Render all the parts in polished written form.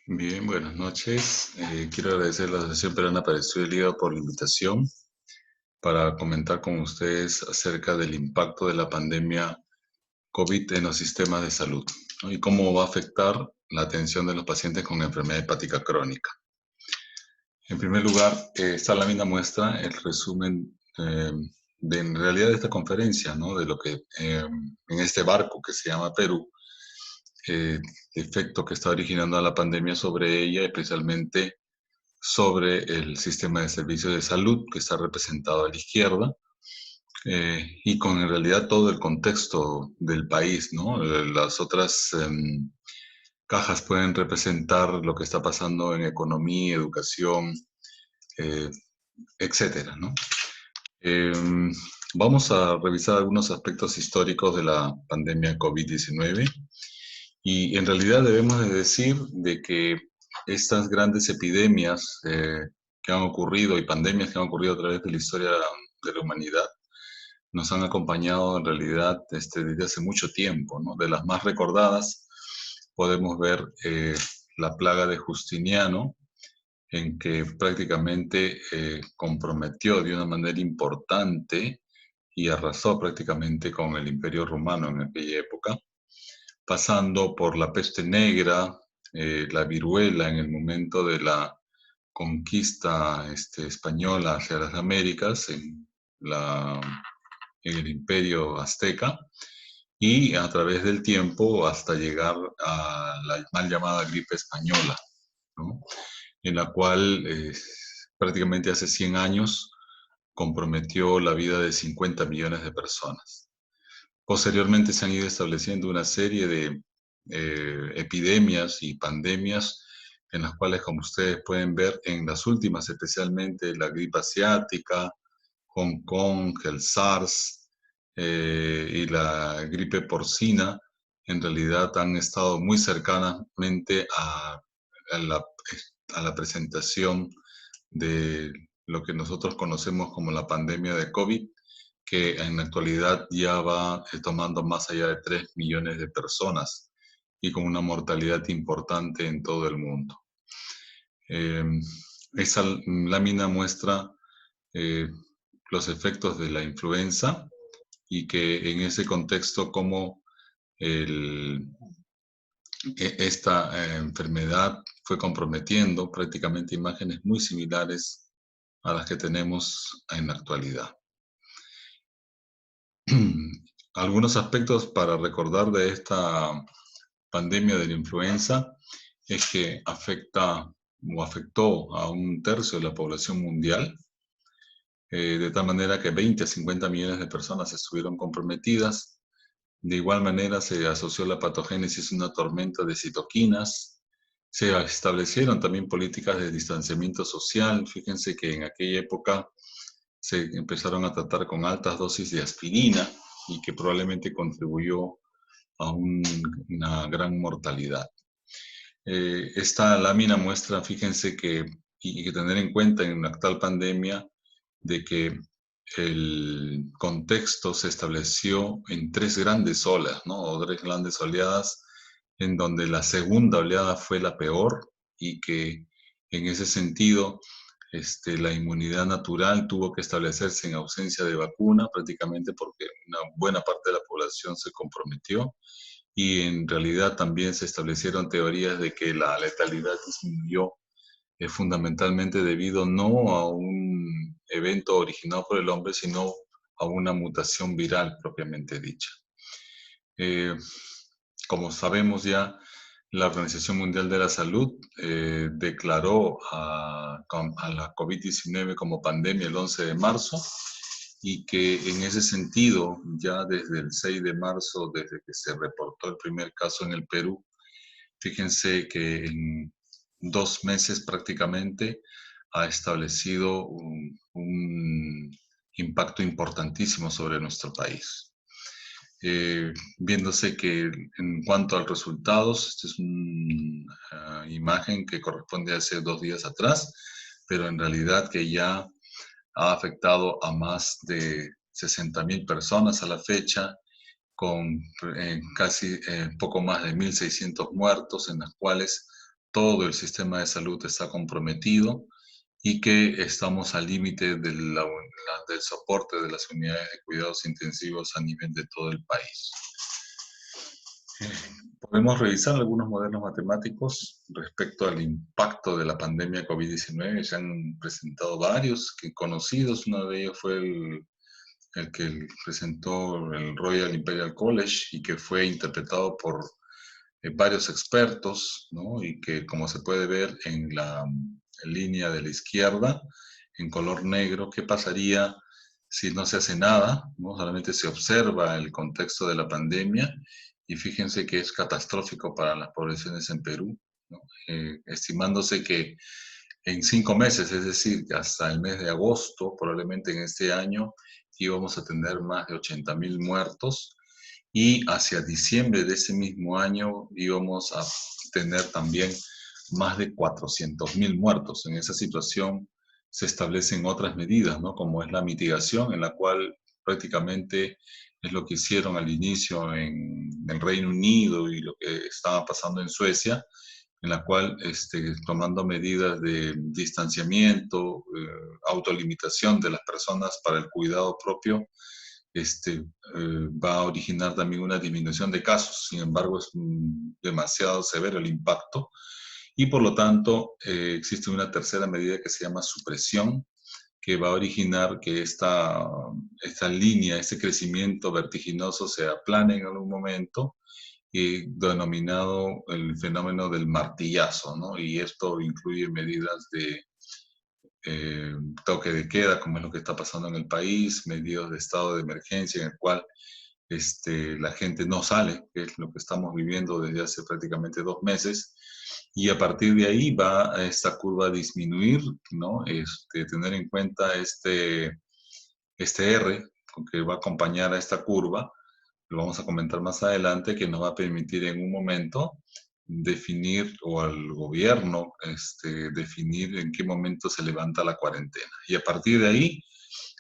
Bien, buenas noches. Quiero agradecer a la Asociación Peruana para el Estudio del Hígado por la invitación para comentar con ustedes acerca del impacto de la pandemia COVID en los sistemas de salud, ¿no? Y cómo va a afectar la atención de los pacientes con enfermedad hepática crónica. En primer lugar, esta lámina muestra el resumen de en realidad de esta conferencia, ¿no? De lo que en este barco que se llama Perú, el efecto que está originando la pandemia sobre ella, especialmente sobre el sistema de servicios de salud que está representado a la izquierda, y con en realidad todo el contexto del país, ¿no? Las otras cajas pueden representar lo que está pasando en economía, educación, eh, etcétera, ¿no? Em, Vamos a revisar algunos aspectos históricos de la pandemia COVID-19 y en realidad debemos de decir de que estas grandes epidemias que han ocurrido y pandemias que han ocurrido a través de la historia de la humanidad nos han acompañado en realidad desde hace mucho tiempo, ¿no? De las más recordadas podemos ver la plaga de Justiniano, en que prácticamente comprometió de una manera importante y arrasó prácticamente con el Imperio Romano en aquella época, pasando por la peste negra, la viruela en el momento de la conquista española hacia las Américas, la, en el Imperio Azteca, y a través del tiempo hasta llegar a la mal llamada gripe española, ¿no? En la cual prácticamente hace 100 años comprometió la vida de 50 millones de personas. Posteriormente se han ido estableciendo una serie de epidemias y pandemias en las cuales, como ustedes pueden ver, en las últimas, especialmente la gripe asiática, Hong Kong, el SARS y la gripe porcina, en realidad han estado muy cercanamente a la, a la presentación de lo que nosotros conocemos como la pandemia de COVID, que en la actualidad ya va tomando más allá de 3 millones de personas y con una mortalidad importante en todo el mundo. Eh, Esa lámina muestra eh, los efectos de la influenza y que en ese contexto como el, esta enfermedad fue comprometiendo prácticamente imágenes muy similares a las que tenemos en la actualidad. Algunos aspectos para recordar de esta pandemia de la influenza es que afecta o afectó a un tercio de la población mundial, de tal manera que 20 a 50 millones de personas estuvieron comprometidas. De igual manera se asoció la patogénesis a una tormenta de citoquinas. Se establecieron también políticas de distanciamiento social. Fíjense que en aquella época se empezaron a tratar con altas dosis de aspirina y que probablemente contribuyó a una gran mortalidad. Esta lámina muestra, fíjense que, y que tener en cuenta en la actual pandemia, de que el contexto se estableció en tres grandes olas, ¿no? O tres grandes oleadas, en donde la segunda oleada fue la peor y que en ese sentido la inmunidad natural tuvo que establecerse en ausencia de vacuna, prácticamente porque una buena parte de la población se comprometió y en realidad también se establecieron teorías de que la letalidad disminuyó fundamentalmente debido no a un evento originado por el hombre, sino a una mutación viral propiamente dicha. Eh, Como sabemos ya, la Organización Mundial de la Salud declaró a la COVID-19 como pandemia el 11 de marzo y que en ese sentido, ya desde el 6 de marzo, desde que se reportó el primer caso en el Perú, fíjense que en 2 meses prácticamente ha establecido un impacto importantísimo sobre nuestro país. Viéndose que en cuanto a los resultados, esta es una imagen que corresponde a hace 2 días atrás, pero en realidad que ya ha afectado a más de 60.000 personas a la fecha, con casi poco más de 1.600 muertos, en las cuales todo el sistema de salud está comprometido y que estamos al límite del soporte de las unidades de cuidados intensivos a nivel de todo el país. Podemos revisar algunos modelos matemáticos respecto al impacto de la pandemia COVID-19. Se han presentado varios conocidos. Uno de ellos fue el que presentó el Royal Imperial College y que fue interpretado por varios expertos, ¿no? Y que, como se puede ver en la línea de la izquierda, en color negro, ¿qué pasaría si no se hace nada? ¿No? Solamente se observa el contexto de la pandemia y fíjense que es catastrófico para las poblaciones en Perú, ¿no? Estimándose que en 5 meses, es decir, hasta el mes de agosto, probablemente en este año, íbamos a tener más de 80.000 muertos y hacia diciembre de ese mismo año íbamos a tener también más de 400.000 muertos. En esa situación se establecen otras medidas, ¿no? Como es la mitigación, en la cual prácticamente es lo que hicieron al inicio en el Reino Unido y lo que estaba pasando en Suecia, en la cual, tomando medidas de distanciamiento, autolimitación de las personas para el cuidado propio, va a originar también una disminución de casos. Sin embargo, es demasiado severo el impacto y por lo tanto existe una tercera medida que se llama supresión, que va a originar que esta línea, este crecimiento vertiginoso se aplane en algún momento, y denominado el fenómeno del martillazo, ¿no? Y esto incluye medidas de toque de queda, como es lo que está pasando en el país, medidas de estado de emergencia en el cual la gente no sale, que es lo que estamos viviendo desde hace prácticamente 2 meses, y a partir de ahí va esta curva a disminuir, ¿no? Tener en cuenta este R, que va a acompañar a esta curva, lo vamos a comentar más adelante, que nos va a permitir en un momento definir, o al gobierno definir en qué momento se levanta la cuarentena. Y a partir de ahí,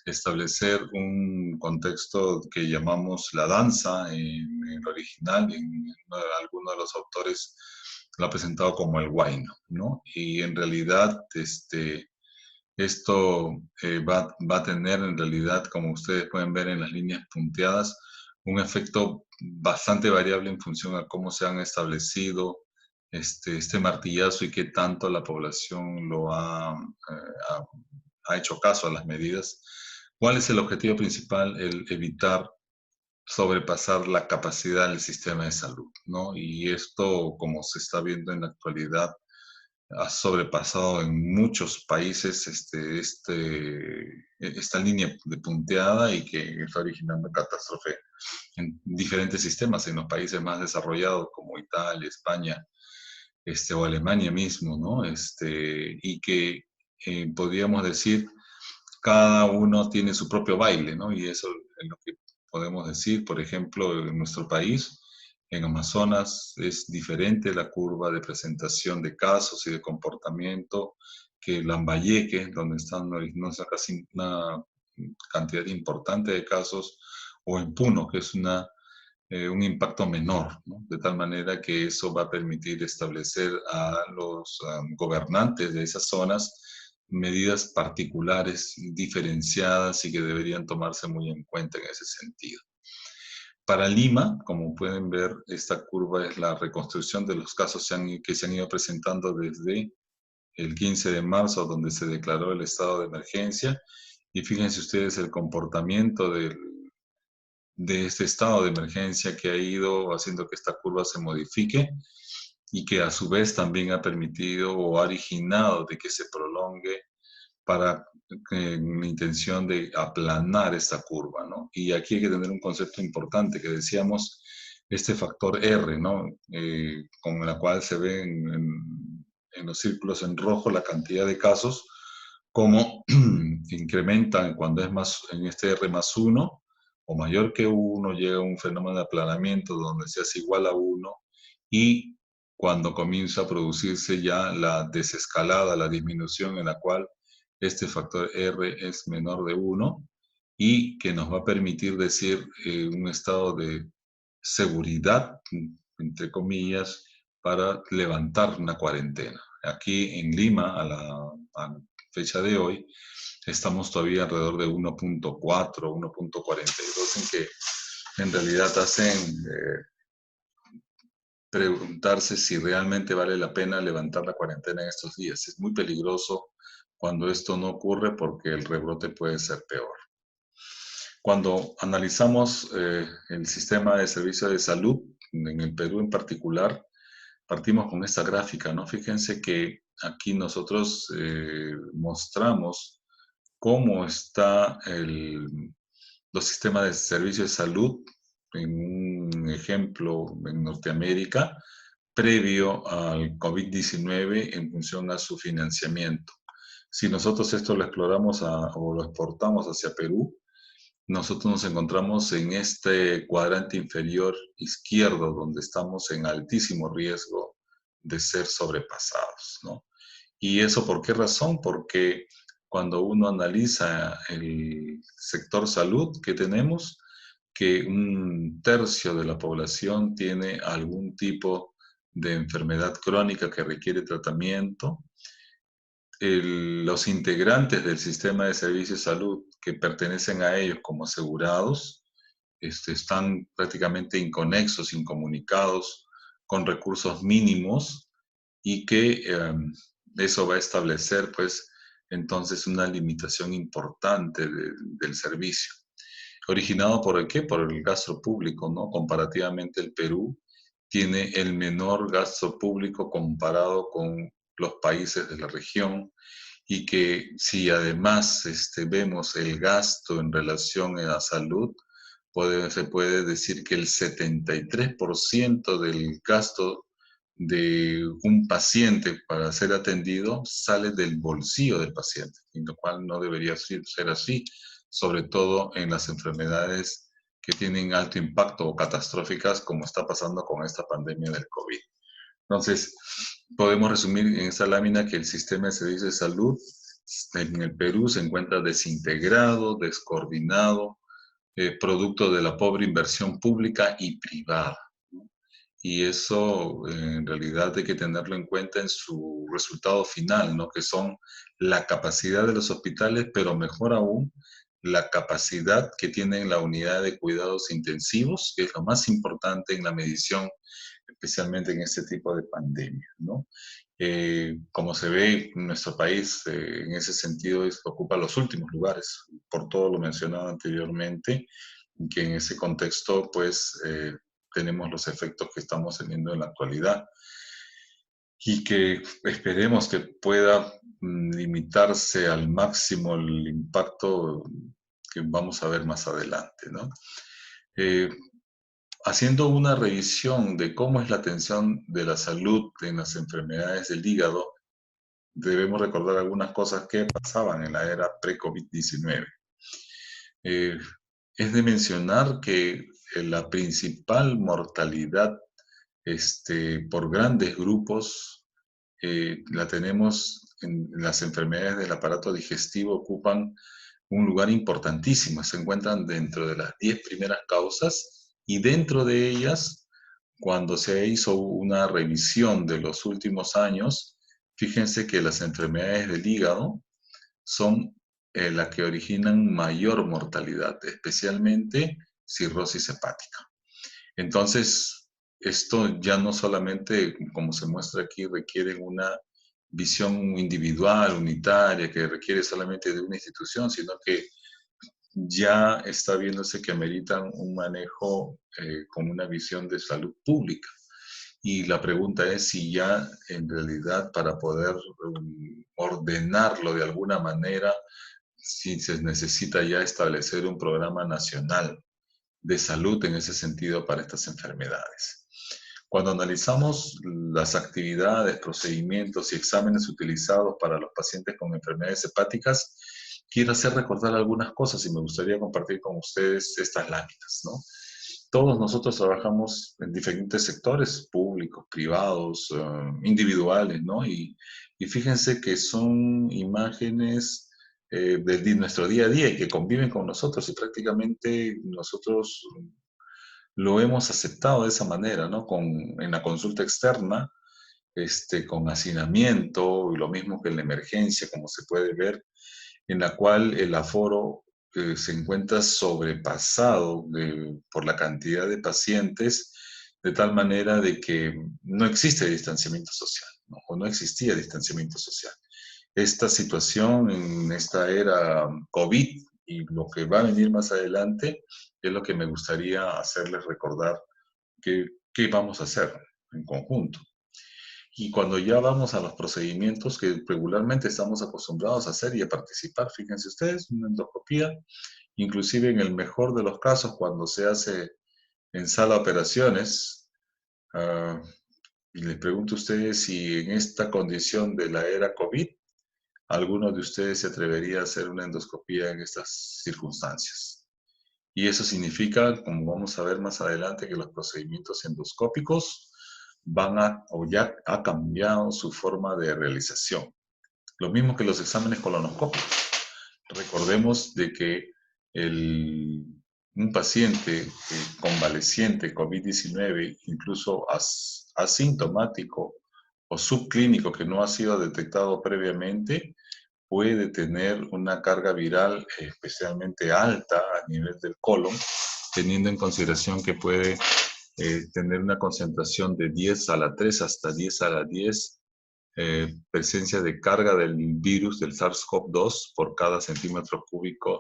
establecer un contexto que llamamos la danza en el original, alguno de los autores lo ha presentado como el huayno, ¿no? Y en realidad, esto va a tener en realidad, como ustedes pueden ver en las líneas punteadas, un efecto bastante variable en función a cómo se han establecido este martillazo y qué tanto la población ha hecho caso a las medidas. ¿Cuál es el objetivo principal? El evitar sobrepasar la capacidad del sistema de salud, ¿no? Y esto, como se está viendo en la actualidad, ha sobrepasado en muchos países esta línea de punteada y que está originando catástrofe en diferentes sistemas, en los países más desarrollados como Italia, España, o Alemania mismo, ¿no? Y que podríamos decir, cada uno tiene su propio baile, ¿no? Y eso es lo que podemos decir. Por ejemplo, en nuestro país, en Amazonas, es diferente la curva de presentación de casos y de comportamiento que Lambayeque, donde están no está casi una cantidad importante de casos, o en Puno, que es un impacto menor, ¿no? De tal manera que eso va a permitir establecer a los gobernantes de esas zonas medidas particulares, diferenciadas y que deberían tomarse muy en cuenta en ese sentido. Para Lima, como pueden ver, esta curva es la reconstrucción de los casos que se han ido presentando desde el 15 de marzo, donde se declaró el estado de emergencia. Y fíjense ustedes el comportamiento de este estado de emergencia que ha ido haciendo que esta curva se modifique y que a su vez también ha permitido o ha originado de que se prolongue para la intención de aplanar esta curva, ¿no? Y aquí hay que tener un concepto importante que decíamos, este factor R, ¿no? Con la cual se ve en los círculos en rojo la cantidad de casos, cómo incrementan cuando es más, en este R más 1 o mayor que 1, llega un fenómeno de aplanamiento donde se hace igual a 1 y cuando comienza a producirse ya la desescalada, la disminución en la cual este factor R es menor de 1 y que nos va a permitir decir un estado de seguridad, entre comillas, para levantar una cuarentena. Aquí en Lima, a fecha de hoy, estamos todavía alrededor de 1.4, 1.42, en que en realidad hacen preguntarse si realmente vale la pena levantar la cuarentena en estos días. Es muy peligroso cuando esto no ocurre porque el rebrote puede ser peor. Cuando analizamos el sistema de servicio de salud, en el Perú en particular, partimos con esta gráfica, ¿no? Fíjense que aquí nosotros mostramos cómo está los sistemas de servicio de salud, en un ejemplo en Norteamérica, previo al COVID-19 en función a su financiamiento. Si nosotros esto lo exploramos o lo exportamos hacia Perú, nosotros nos encontramos en este cuadrante inferior izquierdo, donde estamos en altísimo riesgo de ser sobrepasados, ¿no? ¿Y eso por qué razón? Porque cuando uno analiza el sector salud que tenemos, que un tercio de la población tiene algún tipo de enfermedad crónica que requiere tratamiento, los integrantes del sistema de servicios de salud que pertenecen a ellos como asegurados están prácticamente inconexos, incomunicados, con recursos mínimos y que eso va a establecer pues entonces una limitación importante del servicio. ¿Originado por el qué? Por el gasto público, ¿no? Comparativamente el Perú tiene el menor gasto público comparado con los países de la región, y que si además vemos el gasto en relación a la salud, se puede decir que el 73% del gasto de un paciente para ser atendido sale del bolsillo del paciente, y lo cual no debería ser así, sobre todo en las enfermedades que tienen alto impacto o catastróficas, como está pasando con esta pandemia del COVID. Entonces, podemos resumir en esta lámina que el sistema de servicios de salud en el Perú se encuentra desintegrado, descoordinado, producto de la pobre inversión pública y privada. Y eso en realidad hay que tenerlo en cuenta en su resultado final, ¿no? Que son la capacidad de los hospitales, pero mejor aún, la capacidad que tienen la unidad de cuidados intensivos, que es lo más importante en la medición, especialmente en este tipo de pandemia, ¿no? Como se ve, nuestro país en ese sentido ocupa los últimos lugares, por todo lo mencionado anteriormente, que en ese contexto, pues, tenemos los efectos que estamos teniendo en la actualidad y que esperemos que pueda limitarse al máximo el impacto que vamos a ver más adelante, ¿no? Eh, Haciendo una revisión de cómo es la atención de la salud en las enfermedades del hígado, debemos recordar algunas cosas que pasaban en la era pre-COVID-19. Eh, es de mencionar que la principal mortalidad por grandes grupos la tenemos en las enfermedades del aparato digestivo, ocupan un lugar importantísimo, se encuentran dentro de las 10 primeras causas y dentro de ellas, cuando se hizo una revisión de los últimos años, fíjense que las enfermedades del hígado son las que originan mayor mortalidad, especialmente cirrosis hepática. Entonces, esto ya no solamente, como se muestra aquí, requiere una visión individual, unitaria, que requiere solamente de una institución, sino que ya está viéndose que ameritan un manejo con una visión de salud pública. Y la pregunta es si ya en realidad para poder ordenarlo de alguna manera, si se necesita ya establecer un programa nacional de salud en ese sentido para estas enfermedades. Cuando analizamos las actividades, procedimientos y exámenes utilizados para los pacientes con enfermedades hepáticas, quiero hacer recordar algunas cosas y me gustaría compartir con ustedes estas láminas, ¿no? Todos nosotros trabajamos en diferentes sectores, públicos, privados, individuales, ¿no? Y fíjense que son imágenes de nuestro día a día y que conviven con nosotros y prácticamente nosotros lo hemos aceptado de esa manera, ¿no? En la consulta externa, con hacinamiento, y lo mismo que en la emergencia, como se puede ver, en la cual el aforo se encuentra sobrepasado por la cantidad de pacientes, de tal manera de que no existe distanciamiento social, ¿no? O no existía distanciamiento social. Esta situación en esta era COVID y lo que va a venir más adelante es lo que me gustaría hacerles recordar qué vamos a hacer en conjunto. Y cuando ya vamos a los procedimientos que regularmente estamos acostumbrados a hacer y a participar, fíjense ustedes, una endoscopía, inclusive en el mejor de los casos, cuando se hace en sala de operaciones, ah, y les pregunto a ustedes si en esta condición de la era COVID, alguno de ustedes se atrevería a hacer una endoscopía en estas circunstancias. Y eso significa, como vamos a ver más adelante, que los procedimientos endoscópicos o ya ha cambiado su forma de realización. Lo mismo que los exámenes colonoscópicos. Recordemos de que el, un paciente convaleciente COVID-19, incluso asintomático o subclínico que no ha sido detectado previamente, puede tener una carga viral especialmente alta a nivel del colon, teniendo en consideración que puede tener una concentración de 10 a la 3 hasta 10 a la 10 presencia de carga del virus del SARS-CoV-2 por cada centímetro cúbico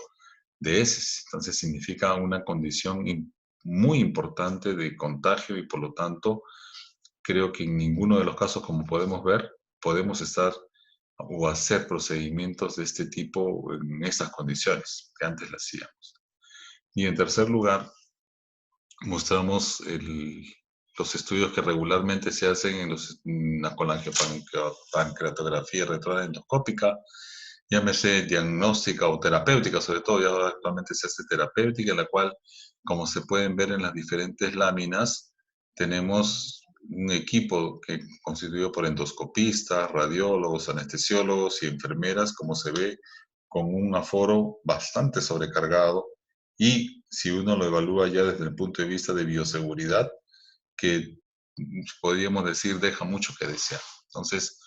de heces. Entonces significa una condición muy importante de contagio y por lo tanto creo que en ninguno de los casos, como podemos ver, podemos estar o hacer procedimientos de este tipo en estas condiciones que antes las hacíamos. Y en tercer lugar, mostramos los estudios que regularmente se hacen en la colangiopancreatografía retroendoscópica, llámese diagnóstica o terapéutica, sobre todo ya actualmente se hace terapéutica, en la cual, como se pueden ver en las diferentes láminas, tenemos un equipo que constituido por endoscopistas, radiólogos, anestesiólogos y enfermeras, como se ve, con un aforo bastante sobrecargado y si uno lo evalúa ya desde el punto de vista de bioseguridad, que podríamos decir deja mucho que desear. Entonces,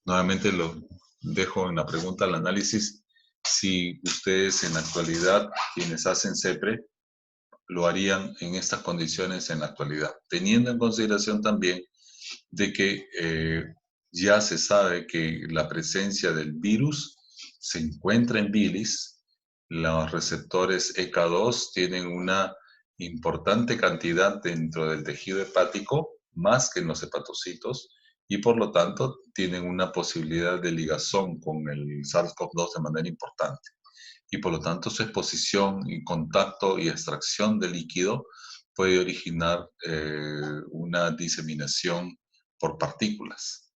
nuevamente lo dejo en la pregunta al análisis, si ustedes en la actualidad, quienes hacen CEPRE, lo harían en estas condiciones en la actualidad, teniendo en consideración también de que ya se sabe que la presencia del virus se encuentra en bilis, los receptores EK2 tienen una importante cantidad dentro del tejido hepático, más que en los hepatocitos, y por lo tanto tienen una posibilidad de ligazón con el SARS-CoV-2 de manera importante. Y por lo tanto su exposición y contacto y extracción de líquido puede originar una diseminación por partículas.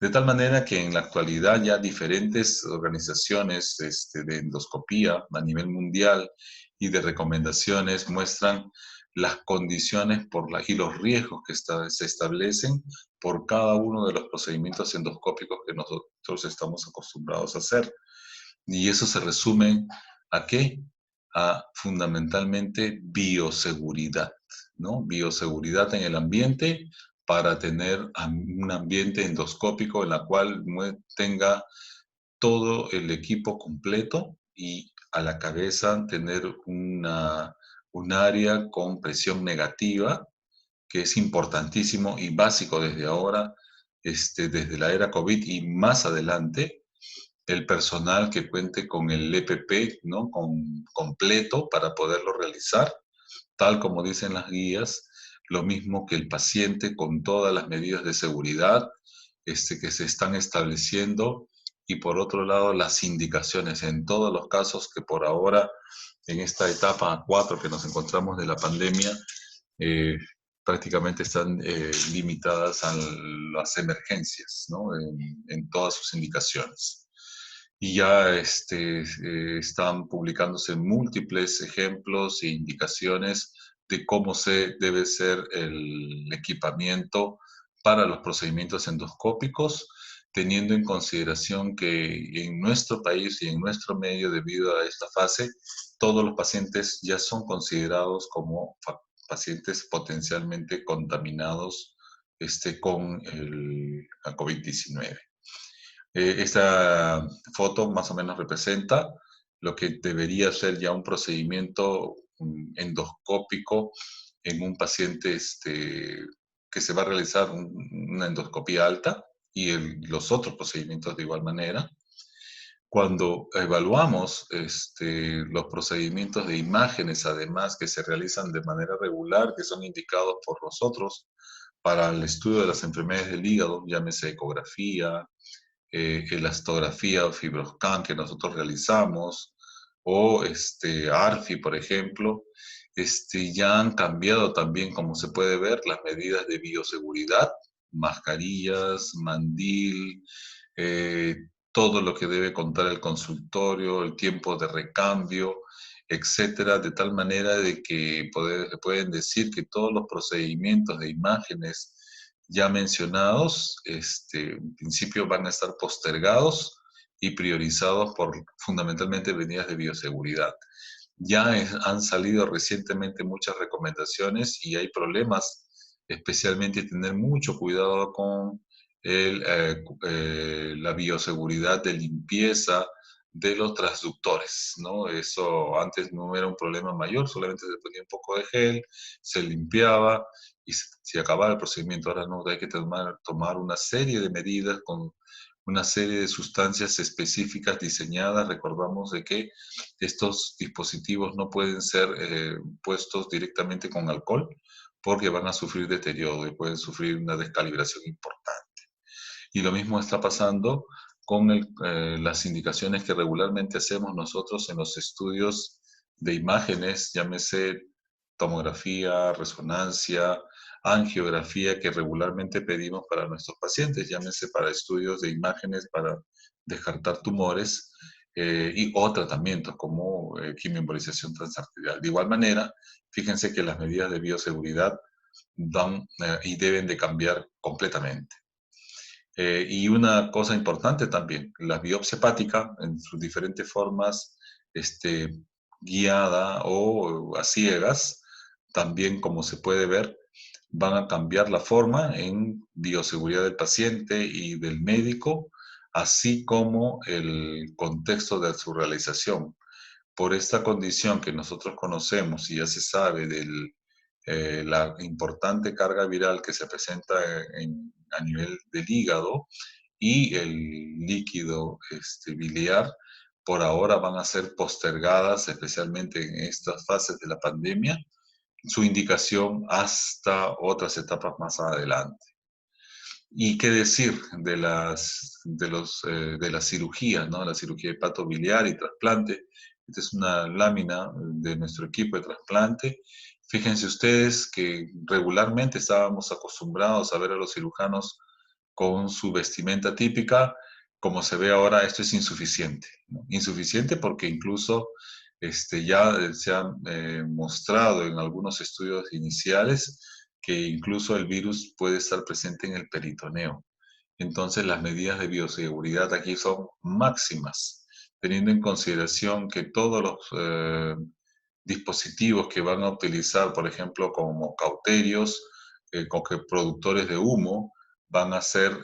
De tal manera que en la actualidad ya diferentes organizaciones de endoscopía a nivel mundial y de recomendaciones muestran las condiciones y los riesgos que se establecen por cada uno de los procedimientos endoscópicos que nosotros estamos acostumbrados a hacer. Y eso se resume ¿a qué? A fundamentalmente bioseguridad, ¿no? Bioseguridad en el ambiente para tener un ambiente endoscópico en la cual tenga todo el equipo completo y a la cabeza tener un área con presión negativa, que es importantísimo y básico desde ahora, desde la era COVID y más adelante, el personal que cuente con el EPP, ¿no? Completo para poderlo realizar, tal como dicen las guías, lo mismo que el paciente con todas las medidas de seguridad que se están estableciendo y por otro lado las indicaciones en todos los casos que por ahora en esta etapa 4 que nos encontramos de la pandemia eh, prácticamente están limitadas a las emergencias, ¿no? En todas sus indicaciones y ya están publicándose múltiples ejemplos e indicaciones de cómo debe ser el equipamiento para los procedimientos endoscópicos, teniendo en consideración que en nuestro país y en nuestro medio, debido a esta fase, todos los pacientes ya son considerados como pacientes potencialmente contaminados con la COVID-19. Esta foto más o menos representa lo que debería ser ya un procedimiento endoscópico en un paciente que se va a realizar una endoscopía alta y los otros procedimientos de igual manera. Cuando evaluamos los procedimientos de imágenes, además, que se realizan de manera regular, que son indicados por nosotros para el estudio de las enfermedades del hígado, llámese ecografía, elastografía o fibroscan que nosotros realizamos, o ARFI, por ejemplo, ya han cambiado también, como se puede ver, las medidas de bioseguridad, mascarillas, mandil, eh, todo lo que debe contar el consultorio, el tiempo de recambio, etcétera, de tal manera de que pueden decir que todos los procedimientos de imágenes ya mencionados, en principio van a estar postergados y priorizados por fundamentalmente medidas de bioseguridad. Han salido recientemente muchas recomendaciones y hay problemas, especialmente tener mucho cuidado con la bioseguridad de limpieza de los transductores, ¿no? Eso antes no era un problema mayor, solamente se ponía un poco de gel, se limpiaba y se acababa el procedimiento. Ahora no, hay que tomar una serie de medidas con una serie de sustancias específicas diseñadas. Recordamos de que estos dispositivos no pueden ser puestos directamente con alcohol porque van a sufrir deterioro y pueden sufrir una descalibración importante. Y lo mismo está pasando con las indicaciones que regularmente hacemos nosotros en los estudios de imágenes, llámese tomografía, resonancia, angiografía, que regularmente pedimos para nuestros pacientes, llámese para estudios de imágenes para descartar tumores o tratamientos como quimioembolización transarterial. De igual manera, fíjense que las medidas de bioseguridad dan y deben de cambiar completamente. Y una cosa importante también, la biopsia hepática en sus diferentes formas, guiada o a ciegas, también como se puede ver, van a cambiar la forma en bioseguridad del paciente y del médico, así como el contexto de su realización. Por esta condición que nosotros conocemos y ya se sabe de la importante carga viral que se presenta a nivel del hígado y el líquido biliar, por ahora van a ser postergadas, especialmente en estas fases de la pandemia, su indicación hasta otras etapas más adelante. ¿Y qué decir de las cirugías, ¿no? La cirugía hepatobiliar y trasplante. Esta es una lámina de nuestro equipo de trasplante. Fíjense ustedes que regularmente estábamos acostumbrados a ver a los cirujanos con su vestimenta típica. Como se ve ahora, esto es insuficiente, ¿no? Insuficiente porque incluso ya se ha mostrado en algunos estudios iniciales que incluso el virus puede estar presente en el peritoneo. Entonces las medidas de bioseguridad aquí son máximas, teniendo en consideración que todos los dispositivos que van a utilizar, por ejemplo, como cauterios, productores de humo, van a ser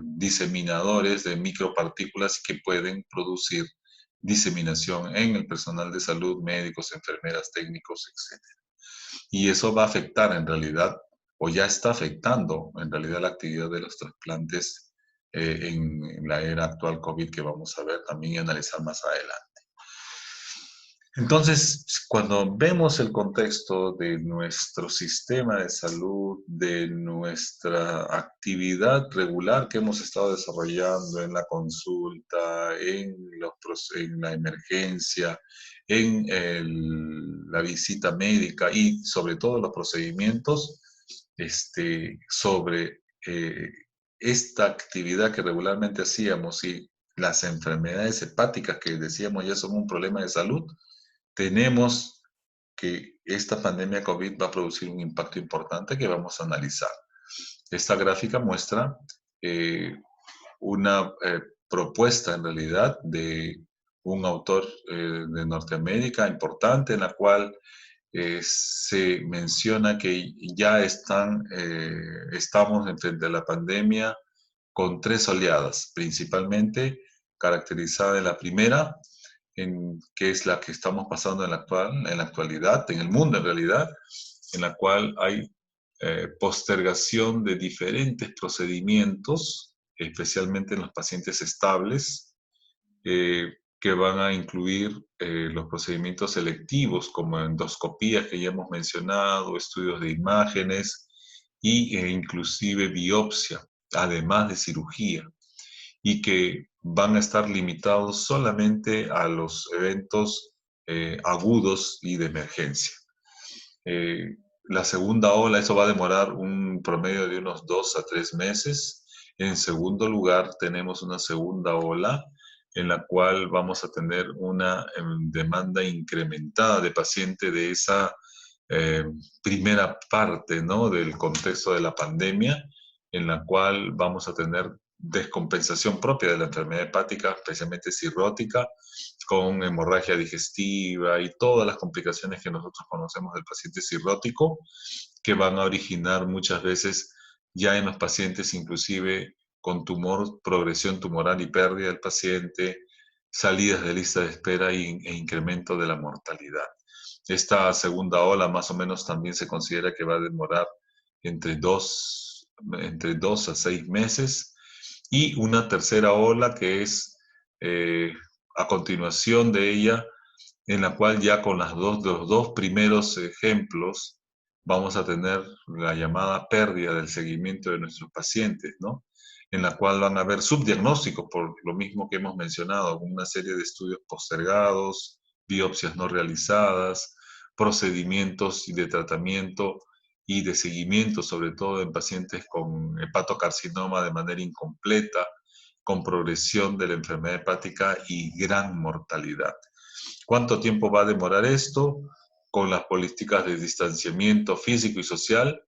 diseminadores de micropartículas que pueden producir diseminación en el personal de salud, médicos, enfermeras, técnicos, etc. Y eso va a afectar en realidad, o ya está afectando en realidad la actividad de los trasplantes en la era actual COVID que vamos a ver también y analizar más adelante. Entonces, cuando vemos el contexto de nuestro sistema de salud, de nuestra actividad regular que hemos estado desarrollando en la consulta, en la emergencia, en la visita médica y sobre todo los procedimientos, sobre esta actividad que regularmente hacíamos y las enfermedades hepáticas que decíamos ya son un problema de salud, tenemos que esta pandemia COVID va a producir un impacto importante que vamos a analizar. Esta gráfica muestra una propuesta en realidad de un autor de Norteamérica importante en la cual se menciona que ya estamos frente a la pandemia con 3 oleadas, principalmente caracterizada en la primera, que es la que estamos pasando en la actualidad, en el mundo en realidad, en la cual hay postergación de diferentes procedimientos, especialmente en los pacientes estables, que van a incluir los procedimientos selectivos como endoscopías que ya hemos mencionado, estudios de imágenes e inclusive biopsia, además de cirugía, y que van a estar limitados solamente a los eventos agudos y de emergencia. La segunda ola, eso va a demorar un promedio de unos 2 a 3 meses. En segundo lugar, tenemos una segunda ola en la cual vamos a tener una demanda incrementada de pacientes de esa eh, primera parte, ¿no?, del contexto de la pandemia, en la cual vamos a tener descompensación propia de la enfermedad hepática, especialmente cirrótica, con hemorragia digestiva y todas las complicaciones que nosotros conocemos del paciente cirrótico, que van a originar muchas veces ya en los pacientes inclusive con tumor, progresión tumoral y pérdida del paciente, salidas de lista de espera e incremento de la mortalidad. Esta segunda ola más o menos también se considera que va a demorar entre 2 a 6 meses, y una tercera ola que es eh, a continuación de ella, en la cual ya con los dos primeros ejemplos vamos a tener la llamada pérdida del seguimiento de nuestros pacientes, ¿no?, en la cual van a haber subdiagnósticos por lo mismo que hemos mencionado, una serie de estudios postergados, biopsias no realizadas, procedimientos de tratamiento y de seguimiento, sobre todo en pacientes con hepatocarcinoma de manera incompleta, con progresión de la enfermedad hepática y gran mortalidad. ¿Cuánto tiempo va a demorar esto? Con las políticas de distanciamiento físico y social,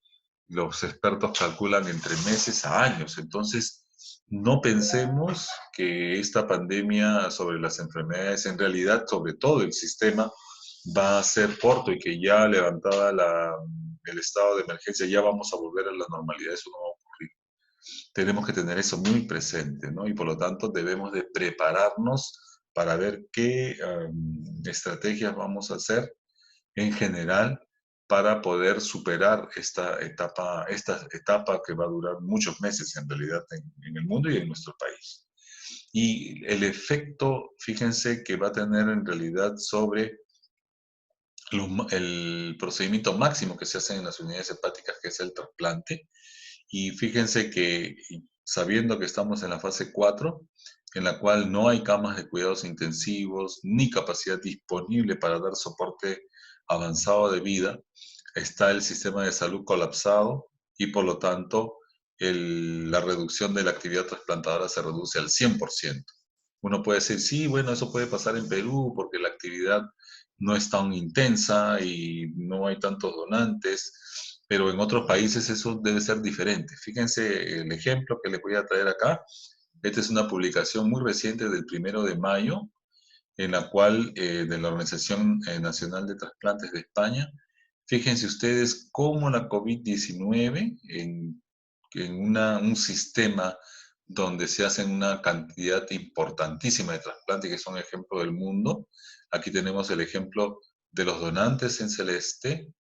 los expertos calculan entre meses a años. Entonces, no pensemos que esta pandemia sobre las enfermedades, en realidad, sobre todo el sistema, va a ser corto y que ya levantada el estado de emergencia ya vamos a volver a la normalidad. Eso no va a ocurrir. Tenemos que tener eso muy presente, ¿no? Y por lo tanto debemos de prepararnos para ver qué estrategias vamos a hacer en general para poder superar esta etapa que va a durar muchos meses en realidad en el mundo y en nuestro país. Y el efecto, fíjense, que va a tener en realidad sobre el procedimiento máximo que se hace en las unidades hepáticas, que es el trasplante. Y fíjense que sabiendo que estamos en la fase 4, en la cual no hay camas de cuidados intensivos ni capacidad disponible para dar soporte avanzado de vida, está el sistema de salud colapsado y por lo tanto la reducción de la actividad trasplantadora se reduce al 100%. Uno puede decir, sí, bueno, eso puede pasar en Perú porque la actividad no es tan intensa y no hay tantos donantes, pero en otros países eso debe ser diferente. Fíjense el ejemplo que les voy a traer acá. Esta es una publicación muy reciente del 1 de mayo, en la cual de la Organización Nacional de Trasplantes de España. Fíjense ustedes cómo la COVID-19 en un sistema donde se hacen una cantidad importantísima de trasplantes, que son ejemplo del mundo. Aquí tenemos el ejemplo de los donantes en celeste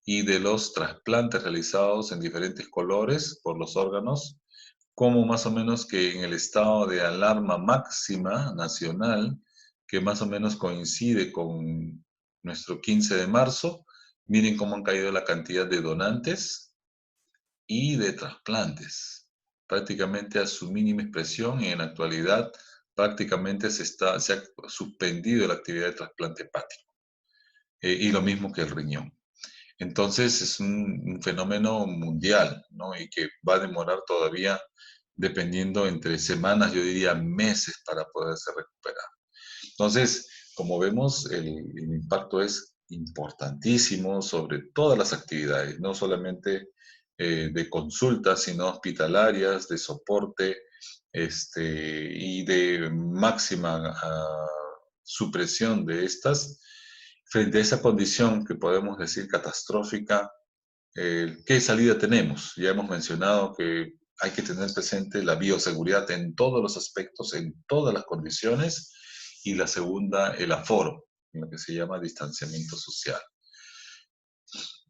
y de los trasplantes realizados en diferentes colores por los órganos, como más o menos que en el estado de alarma máxima nacional, que más o menos coincide con nuestro 15 de marzo, miren cómo han caído la cantidad de donantes y de trasplantes, prácticamente a su mínima expresión, y en la actualidad prácticamente se ha suspendido la actividad de trasplante hepático, y lo mismo que el riñón. Entonces es un fenómeno mundial, ¿no?, y que va a demorar todavía, dependiendo entre semanas, yo diría meses, para poderse recuperar. Entonces, como vemos, el impacto es importantísimo sobre todas las actividades, no solamente de consultas, sino hospitalarias, de soporte, y de máxima supresión de estas. Frente a esa condición que podemos decir catastrófica, ¿qué salida tenemos? Ya hemos mencionado que hay que tener presente la bioseguridad en todos los aspectos, en todas las condiciones, y la segunda, el aforo, lo que se llama distanciamiento social.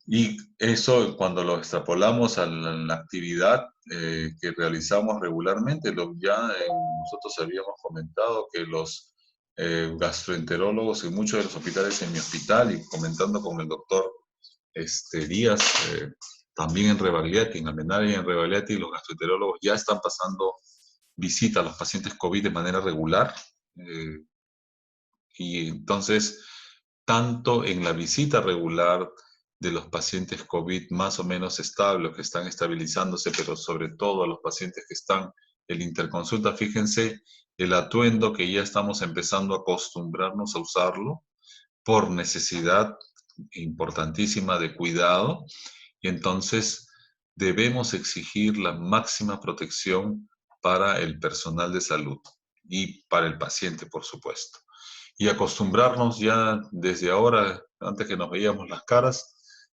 Y eso, cuando lo extrapolamos a la actividad que realizamos regularmente, nosotros habíamos comentado que los gastroenterólogos en muchos de los hospitales, en mi hospital, y comentando con el doctor Díaz, también en Rebagliati, en Almenara y en Rebagliati, los gastroenterólogos ya están pasando visita a los pacientes COVID de manera regular. Y entonces, tanto en la visita regular de los pacientes COVID más o menos estables, que están estabilizándose, pero sobre todo a los pacientes que están en interconsulta, fíjense el atuendo que ya estamos empezando a acostumbrarnos a usarlo por necesidad importantísima de cuidado, y entonces debemos exigir la máxima protección para el personal de salud y para el paciente, por supuesto. Y acostumbrarnos ya desde ahora, antes que nos veíamos las caras,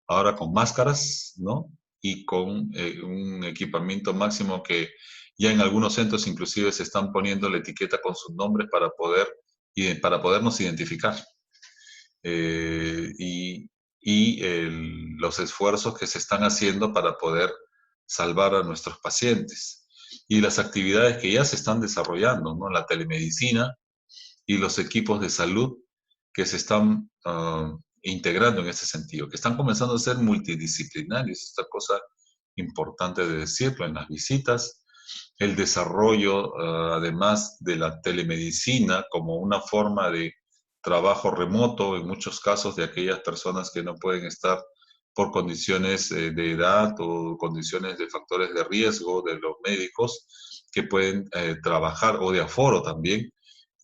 ahora con máscaras, ¿no? Y con un equipamiento máximo que ya en algunos centros inclusive se están poniendo la etiqueta con sus nombres para podernos identificar. Los esfuerzos que se están haciendo para poder salvar a nuestros pacientes. Y las actividades que ya se están desarrollando, ¿no? La telemedicina y los equipos de salud que se están integrando en ese sentido, que están comenzando a ser multidisciplinarios, esta cosa importante de decirlo en las visitas, el desarrollo, además de la telemedicina como una forma de trabajo remoto, en muchos casos de aquellas personas que no pueden estar por condiciones de edad o condiciones de factores de riesgo de los médicos que pueden trabajar, o de aforo también,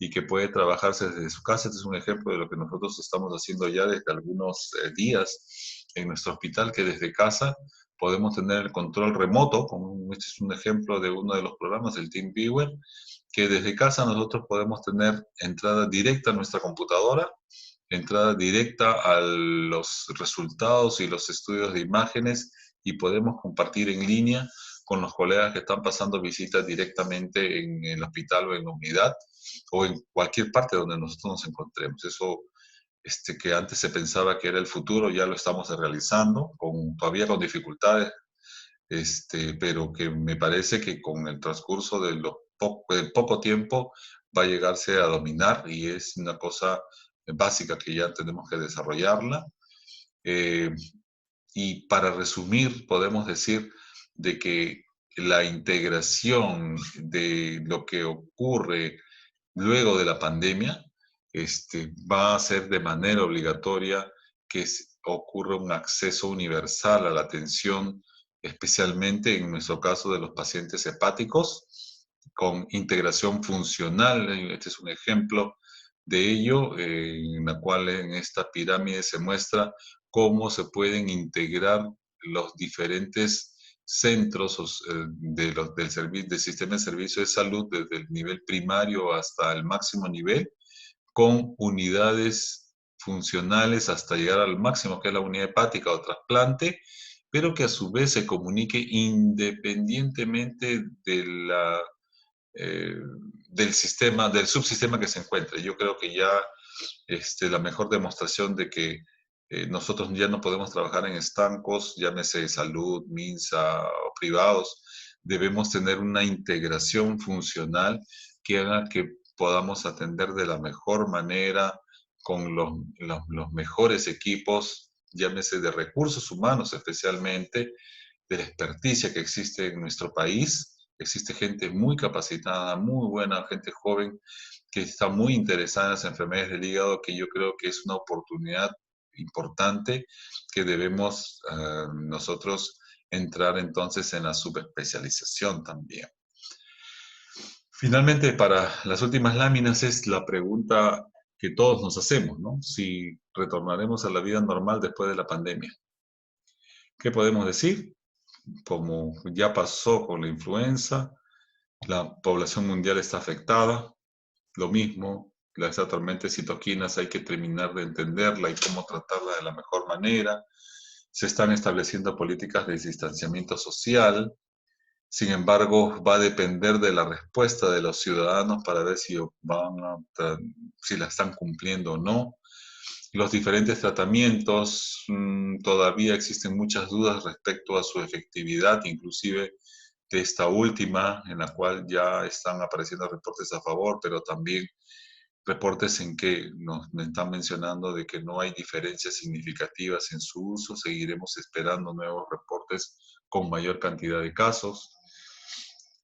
y que puede trabajarse desde su casa. Este es un ejemplo de lo que nosotros estamos haciendo ya desde algunos días en nuestro hospital, que desde casa podemos tener el control remoto. Este es un ejemplo de uno de los programas, el TeamViewer, que desde casa nosotros podemos tener entrada directa a nuestra computadora, entrada directa a los resultados y los estudios de imágenes, y podemos compartir en línea con los colegas que están pasando visitas directamente en el hospital o en la unidad o en cualquier parte donde nosotros nos encontremos. Eso que antes se pensaba que era el futuro, ya lo estamos realizando, todavía con dificultades, pero que me parece que con el transcurso de poco tiempo va a llegarse a dominar, y es una cosa básica que ya tenemos que desarrollarla. Eh, y para resumir, podemos decir de que la integración de lo que ocurre luego de la pandemia va a ser de manera obligatoria que ocurra un acceso universal a la atención, especialmente en nuestro caso de los pacientes hepáticos, con integración funcional. Este es un ejemplo de ello, en la cual en esta pirámide se muestra cómo se pueden integrar los diferentes centros del sistema de servicio de salud, desde el nivel primario hasta el máximo nivel, con unidades funcionales hasta llegar al máximo, que es la unidad hepática o trasplante, pero que a su vez se comunique independientemente eh, del subsistema que se encuentre. Yo creo que ya la mejor demostración de que nosotros ya no podemos trabajar en estancos, llámese salud, MINSA o privados. Debemos tener una integración funcional que haga que podamos atender de la mejor manera, con los mejores equipos, llámese de recursos humanos especialmente, de la experticia que existe en nuestro país. Existe gente muy capacitada, muy buena, gente joven que está muy interesada en las enfermedades del hígado, que yo creo que es una oportunidad importante que debemos nosotros entrar entonces en la subespecialización también. Finalmente, para las últimas láminas es la pregunta que todos nos hacemos, ¿no? Si retornaremos a la vida normal después de la pandemia. ¿Qué podemos decir? Como ya pasó con la influenza, la población mundial está afectada, lo mismo esa tormenta de citoquinas hay que terminar de entenderla y cómo tratarla de la mejor manera. Se están estableciendo políticas de distanciamiento social. Sin embargo, va a depender de la respuesta de los ciudadanos para ver si la están cumpliendo o no. Los diferentes tratamientos, todavía existen muchas dudas respecto a su efectividad, inclusive de esta última, en la cual ya están apareciendo reportes a favor, pero también reportes en que me están mencionando de que no hay diferencias significativas en su uso. Seguiremos esperando nuevos reportes con mayor cantidad de casos.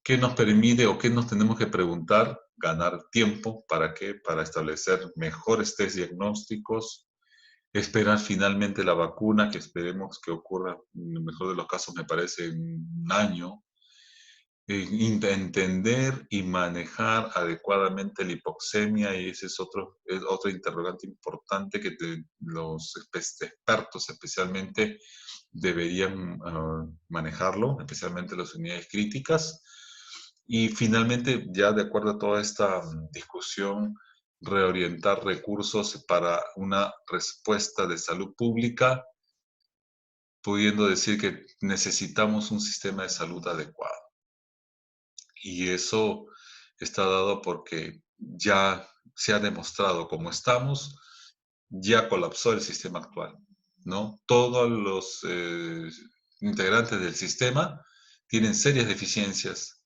¿Qué nos permite o qué nos tenemos que preguntar? Ganar tiempo. ¿Para qué? Para establecer mejores test diagnósticos, esperar finalmente la vacuna, que esperemos que ocurra, en el mejor de los casos, me parece, en un año. Entender y manejar adecuadamente la hipoxemia, y ese es otro interrogante importante que los expertos especialmente deberían manejarlo, especialmente las unidades críticas. Y finalmente, ya de acuerdo a toda esta discusión, reorientar recursos para una respuesta de salud pública, pudiendo decir que necesitamos un sistema de salud adecuado. Y eso está dado porque ya se ha demostrado cómo estamos, ya colapsó el sistema actual, ¿no? Todos los integrantes del sistema tienen serias deficiencias.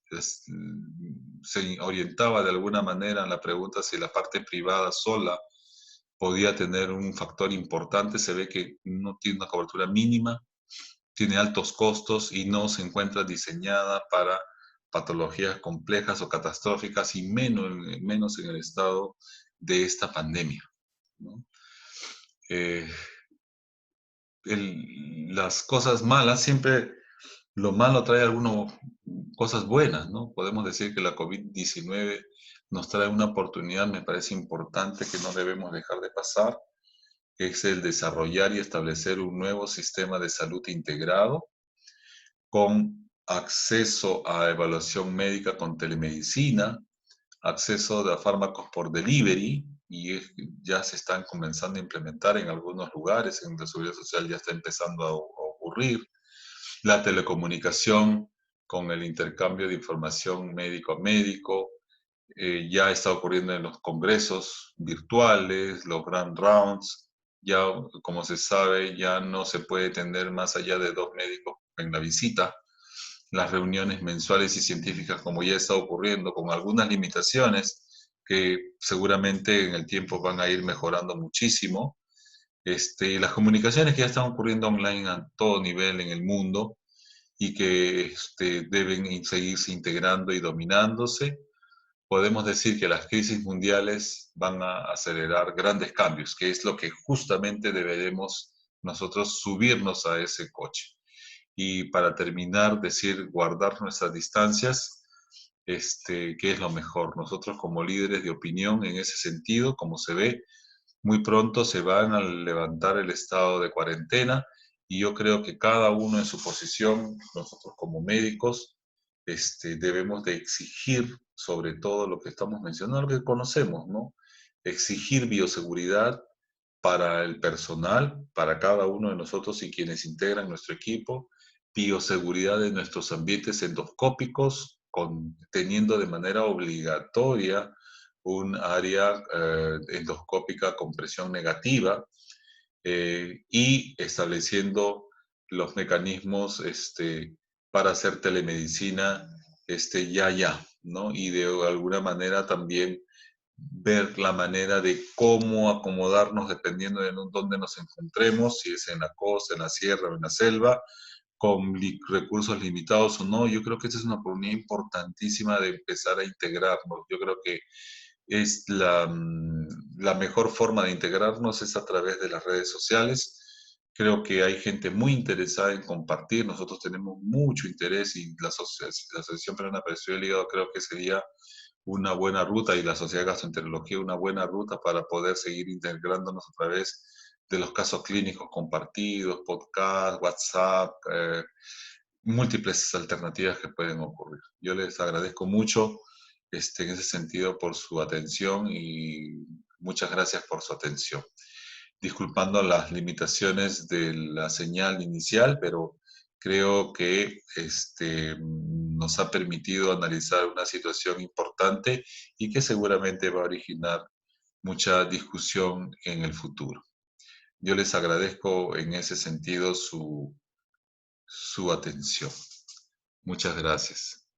Se orientaba de alguna manera en la pregunta si la parte privada sola podía tener un factor importante. Se ve que no tiene una cobertura mínima, tiene altos costos y no se encuentra diseñada para patologías complejas o catastróficas, y menos en el estado de esta pandemia, ¿no? Eh, las cosas malas, siempre lo malo trae algunas cosas buenas, ¿no? Podemos decir que la COVID-19 nos trae una oportunidad, me parece importante, que no debemos dejar de pasar, que es el desarrollar y establecer un nuevo sistema de salud integrado, con acceso a evaluación médica con telemedicina, acceso a fármacos por delivery, y ya se están comenzando a implementar en algunos lugares, en la seguridad social ya está empezando a ocurrir, la telecomunicación con el intercambio de información médico a médico, ya está ocurriendo en los congresos virtuales, los grand rounds, ya como se sabe ya no se puede tener más allá de 2 médicos en la visita, las reuniones mensuales y científicas, como ya está ocurriendo, con algunas limitaciones que seguramente en el tiempo van a ir mejorando muchísimo. Las comunicaciones que ya están ocurriendo online a todo nivel en el mundo, y que deben seguirse integrando y dominándose. Podemos decir que las crisis mundiales van a acelerar grandes cambios, que es lo que justamente deberemos nosotros subirnos a ese coche. Y para terminar, decir, guardar nuestras distancias, que es lo mejor. Nosotros como líderes de opinión en ese sentido, como se ve, muy pronto se van a levantar el estado de cuarentena, y yo creo que cada uno en su posición, nosotros como médicos, debemos de exigir sobre todo lo que estamos mencionando, lo que conocemos, ¿no? Exigir bioseguridad para el personal, para cada uno de nosotros y quienes integran nuestro equipo, bioseguridad de nuestros ambientes endoscópicos, teniendo de manera obligatoria un área endoscópica con presión negativa, y estableciendo los mecanismos para hacer telemedicina ya, ¿no? Y de alguna manera también ver la manera de cómo acomodarnos dependiendo de dónde nos encontremos, si es en la costa, en la sierra o en la selva, con recursos limitados o no. Yo creo que esta es una oportunidad importantísima de empezar a integrarnos. Yo creo que es la mejor forma de integrarnos es a través de las redes sociales. Creo que hay gente muy interesada en compartir. Nosotros tenemos mucho interés, y la Asociación Peruana para el Estudio del Hígado creo que sería una buena ruta, y la Sociedad de Gastroenterología una buena ruta para poder seguir integrándonos a través de los casos clínicos compartidos, podcast, WhatsApp, múltiples alternativas que pueden ocurrir. Yo les agradezco mucho en ese sentido por su atención y muchas gracias por su atención. Disculpando las limitaciones de la señal inicial, pero creo que nos ha permitido analizar una situación importante y que seguramente va a originar mucha discusión en el futuro. Yo les agradezco en ese sentido su atención. Muchas gracias.